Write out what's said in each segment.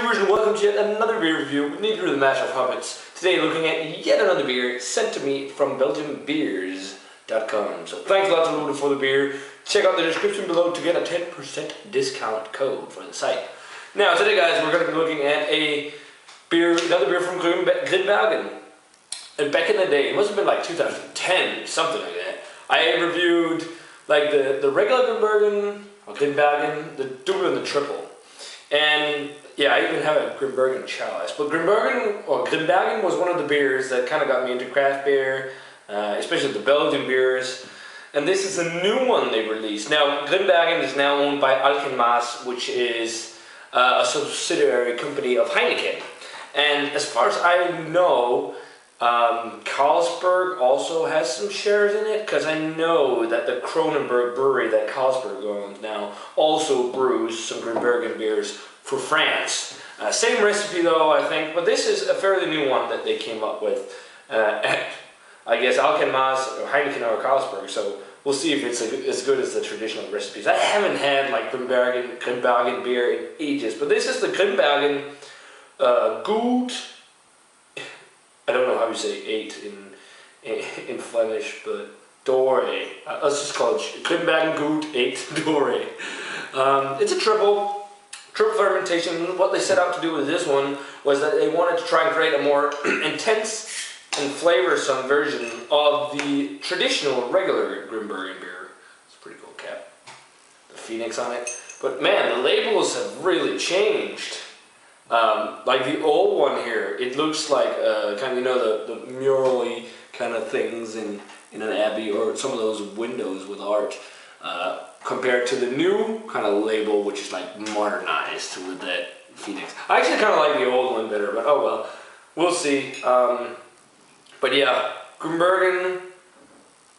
viewers, and welcome to yet another beer review with me, the Master of Hobbits. Today looking at yet another beer sent to me from BelgiumBeers.com. So thanks a lot to Dorée for the beer. Check out the description below to get a 10% discount code for the site. Now today guys, we're going to be looking at another beer from Grimbergen. And back in the day, it must have been like 2010, something like that, I reviewed like the regular Grimbergen, the Double and the Trpel. And yeah, I even have a Grimbergen chalice. But Grimbergen was one of the beers that kind of got me into craft beer, especially the Belgian beers. And this is a new one they released. Now, Grimbergen is now owned by Alken-Maes, which is a subsidiary company of Heineken. And as far as I know, Carlsberg also has some shares in it, because I know that the Kronenberg brewery that Carlsberg owns now also brews some Grimbergen beers for France. Same recipe though, I think, but this is a fairly new one that they came up with at, I guess, Alken-Maes or Heineken or Carlsberg, so we'll see if it's as good as the traditional recipes. I haven't had like Grimbergen beer in ages, but this is the Grimbergen Goud. I don't know how you say 8 in Flemish, but Dorée. Let's just call it Grimbergen Goud 8 Dorée. It's a triple fermentation. What they set out to do with this one was that they wanted to try and create a more intense and flavorsome version of the traditional regular Grimbergen beer. It's a pretty cool cap. The phoenix on it. But man, the labels have really changed. Like the old one here, it looks like kind of, you know, the mural-y kind of things in an abbey, or some of those windows with art, compared to the new kind of label, which is like modernized with that phoenix. I actually kind of like the old one better, but oh well, we'll see. But yeah, Grimbergen,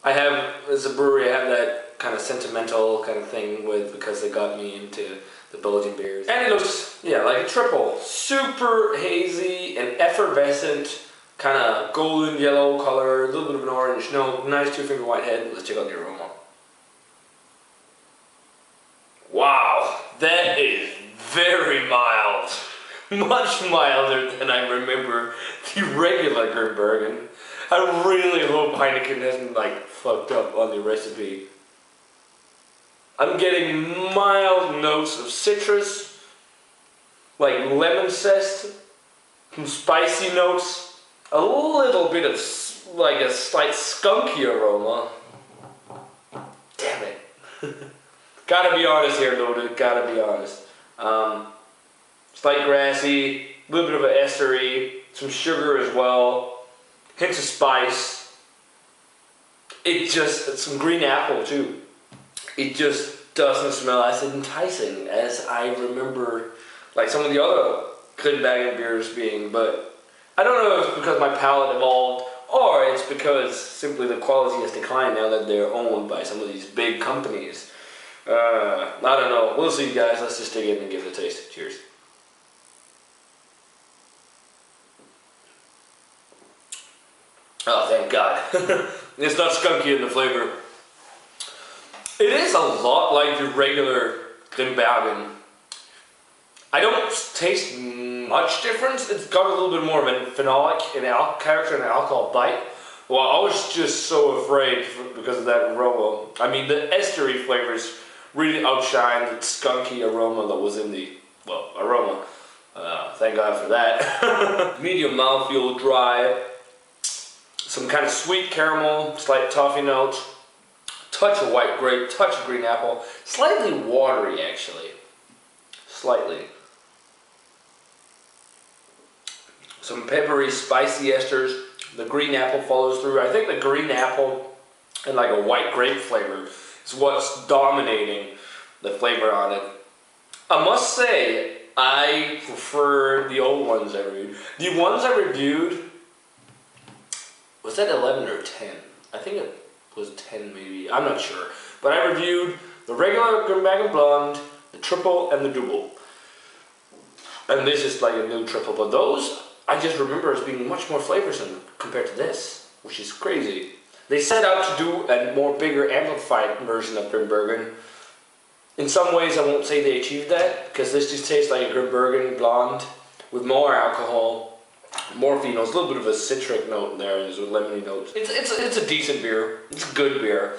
I have, as a brewery, I have that kind of sentimental kind of thing with, because they got me into the Belgian beers. And it looks, yeah, like a triple. Super hazy and effervescent, kind of golden yellow color, a little bit of an orange note, nice 2-finger white head. Let's check out the aroma. Wow, that is very mild. Much milder than I remember the regular Grimbergen. I really hope Heineken hasn't like fucked up on the recipe. I'm getting mild notes of citrus, like lemon zest, some spicy notes, a little bit of like a slight skunky aroma. Damn it. Gotta be honest here, Dorée, gotta be honest. Slight grassy, a little bit of an estery, some sugar as well, hints of spice. Some green apple too. It just doesn't smell as enticing as I remember like some of the other Grimbergen beers being, but I don't know if it's because my palate evolved, or it's because simply the quality has declined now that they're owned by some of these big companies. I don't know. We'll see, guys. Let's just dig in and give it a taste. Cheers. Oh, thank God. It's not skunky in the flavor. It is a lot like the regular Grimbergen. I don't taste much difference. It's got a little bit more of a phenolic character and alcohol bite. Well, I was just so afraid because of that aroma. I mean, the estery flavors really outshine the skunky aroma that was in the, well, aroma. Thank God for that. Medium mouthfeel, dry. Some kind of sweet caramel, slight toffee notes. Touch of white grape, touch of green apple. Slightly watery, actually. Slightly. Some peppery, spicy esters. The green apple follows through. I think the green apple and like a white grape flavor is what's dominating the flavor on it. I must say, I prefer the old ones I reviewed. The ones I reviewed, was that 11 or 10? I think it was 10 maybe, I'm not sure. But I reviewed the regular Grimbergen Blonde, the Trpel, and the Double. And this is like a new Trpel, but those I just remember as being much more flavorsome compared to this, which is crazy. They set out to do a more bigger amplified version of Grimbergen, In some ways, I won't say they achieved that, because this just tastes like a Grimbergen blonde with more alcohol, more phenols, a little bit of a citric note in there, and there's a lemony note. It's a decent beer. It's a good beer.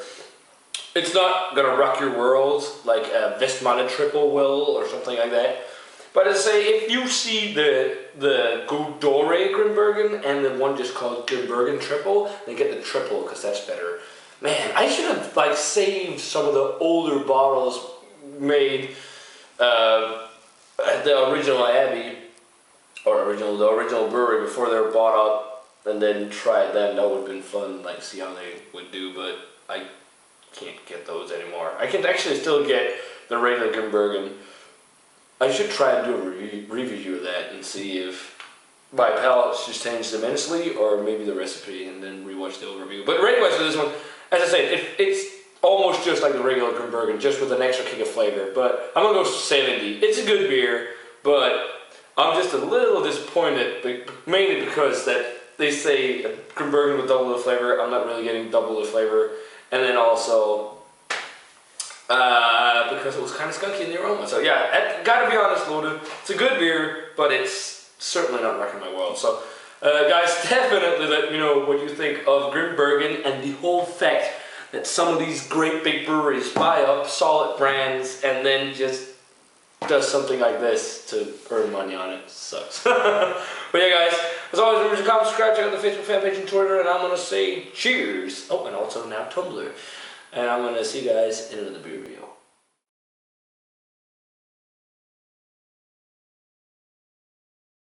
It's not gonna rock your world like a Westmalle Trpel will or something like that. But I say, if you see the Dorée Grimbergen and the one just called Grimbergen Trpel, then get the Trpel, because that's better. Man, I should have like saved some of the older bottles made at the original Abbey, or the original brewery before they were bought up, and then try it then. That would have been fun, like see how they would do, but I can't get those anymore. I can actually still get the regular Grimbergen. I should try and do a review of that and see if my palate's just changed immensely, or maybe the recipe, and then rewatch the overview. But anyways, for this one, as I said, it's almost just like the regular Grimbergen, just with an extra kick of flavor. But I'm gonna go 70. It's a good beer, but I'm just a little disappointed, mainly because that they say Grimbergen with double the flavor. I'm not really getting double the flavor, and then also because it was kind of skunky in the aroma. So yeah, gotta be honest, loaded. It's a good beer, but it's certainly not rocking my world. So guys, definitely let me know what you think of Grimbergen and the whole fact that some of these great big breweries buy up solid brands and then just does something like this to earn money on it. Sucks. But yeah, guys, as always, remember to comment, subscribe, check out the Facebook fan page and Twitter, and I'm gonna say cheers. Oh, and also now Tumblr. And I'm gonna see you guys in another beer review.